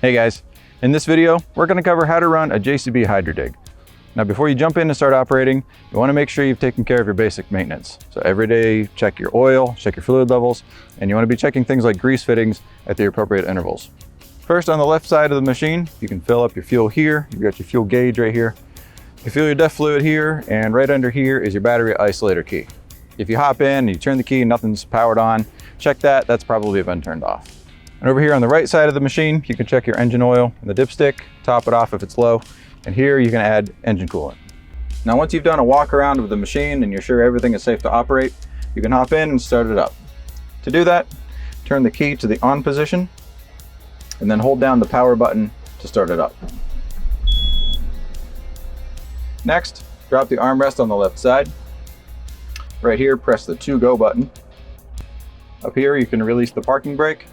Hey guys, in this video, we're going to cover how to run a JCB Hydradig. Now before you jump in and start operating, you want to make sure you've taken care of your basic maintenance. So every day, check your oil, check your fluid levels, and you want to be checking things like grease fittings at the appropriate intervals. First, on the left side of the machine, you can fill up your fuel here. You've got your fuel gauge right here. You fill your DEF fluid here, and right under here is your battery isolator key. If you hop in and you turn the key and nothing's powered on, check that, that's probably been turned off. And over here on the right side of the machine, you can check your engine oil and the dipstick, top it off if it's low, and here you can add engine coolant. Now once you've done a walk around of the machine and you're sure everything is safe to operate, you can hop in and start it up. To do that, turn the key to the on position, and then hold down the power button to start it up. Next, drop the armrest on the left side. Right here, press the to go button. Up here, you can release the parking brake.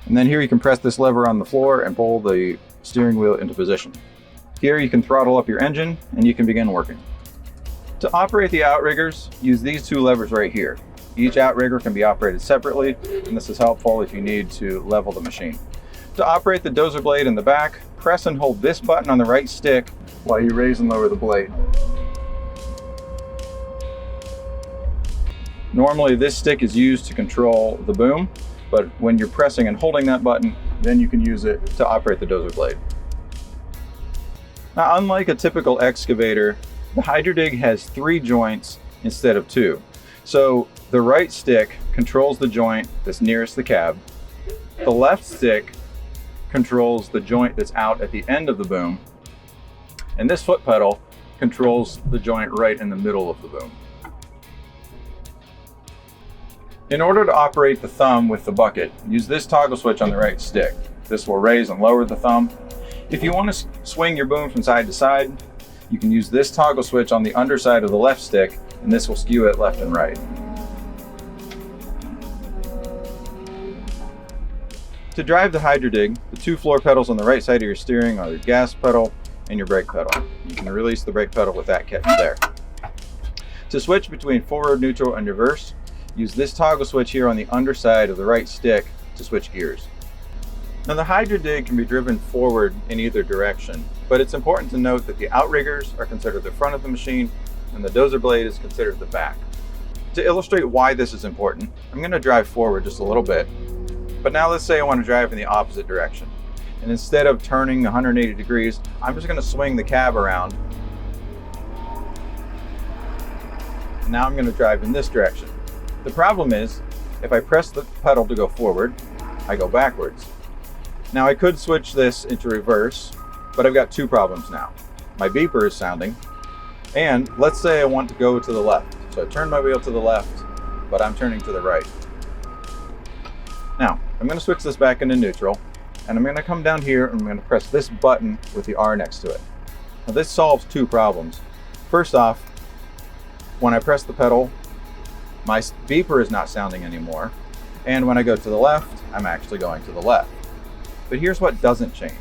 And then here you can press this lever on the floor and pull the steering wheel into position. Here you can throttle up your engine and you can begin working. To operate the Outriggers, use these two levers right here. Each Outrigger can be operated separately, and this is helpful if you need to level the machine. To operate the dozer blade in the back, press and hold this button on the right stick while you raise and lower the blade. Normally this stick is used to control the boom, but when you're pressing and holding that button, then you can use it to operate the dozer blade. Now, unlike a typical excavator, the Hydradig has 3 joints instead of 2. So the right stick controls the joint that's nearest the cab. The left stick controls the joint that's out at the end of the boom. And this foot pedal controls the joint right in the middle of the boom. In order to operate the thumb with the bucket, use this toggle switch on the right stick. This will raise and lower the thumb. If you want to swing your boom from side to side, you can use this toggle switch on the underside of the left stick, and this will skew it left and right. To drive the Hydradig, the 2 floor pedals on the right side of your steering are your gas pedal and your brake pedal. You can release the brake pedal with that catch there. To switch between forward, neutral, and reverse, use this toggle switch here on the underside of the right stick to switch gears. Now the Hydradig can be driven forward in either direction, but it's important to note that the Outriggers are considered the front of the machine and the dozer blade is considered the back. To illustrate why this is important, I'm going to drive forward just a little bit, but now let's say I want to drive in the opposite direction. And instead of turning 180 degrees, I'm just going to swing the cab around. And now I'm going to drive in this direction. The problem is, if I press the pedal to go forward, I go backwards. Now I could switch this into reverse, but I've got 2 problems now. My beeper is sounding, and let's say I want to go to the left. So I turn my wheel to the left, but I'm turning to the right. Now, I'm going to switch this back into neutral, and I'm going to come down here and I'm going to press this button with the R next to it. Now this solves 2 problems. First off, when I press the pedal, my beeper is not sounding anymore, and when I go to the left, I'm actually going to the left. But here's what doesn't change.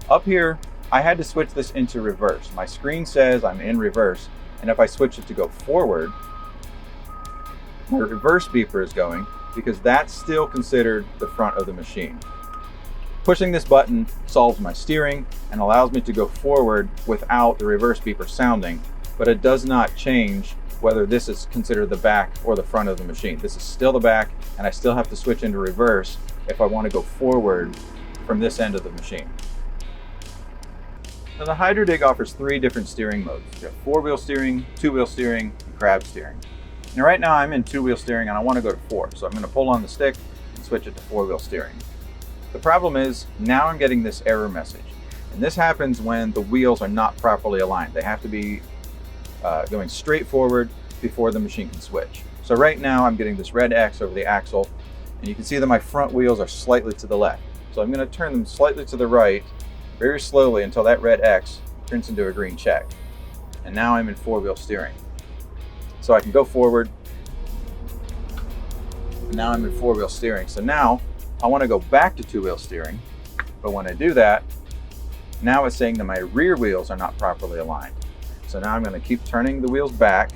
Up here, I had to switch this into reverse. My screen says I'm in reverse, and if I switch it to go forward, my reverse beeper is going because that's still considered the front of the machine. Pushing this button solves my steering and allows me to go forward without the reverse beeper sounding, but it does not change whether this is considered the back or the front of the machine. This is still the back, and I still have to switch into reverse if I want to go forward from this end of the machine. Now the Hydradig offers 3 different steering modes. You have 4-wheel steering, 2-wheel steering, and crab steering. Now right now I'm in 2-wheel steering and I want to go to 4, so I'm going to pull on the stick and switch it to 4-wheel steering. The problem is, now I'm getting this error message, and this happens when the wheels are not properly aligned. They have to be going straight forward before the machine can switch. So right now I'm getting this red X over the axle, and you can see that my front wheels are slightly to the left. So I'm going to turn them slightly to the right, very slowly until that red X turns into a green check. And now I'm in 4-wheel steering. So I can go forward, and now I'm in 4-wheel steering. So now I want to go back to 2-wheel steering, but when I do that, now it's saying that my rear wheels are not properly aligned. So now I'm going to keep turning the wheels back.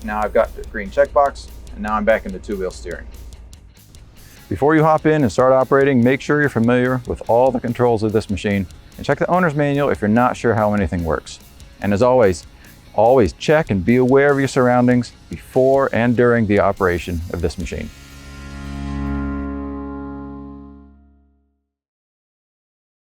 Now I've got the green checkbox, and now I'm back into two-wheel steering. Before you hop in and start operating, make sure you're familiar with all the controls of this machine and check the owner's manual if you're not sure how anything works. And as always check and be aware of your surroundings before and during the operation of this machine.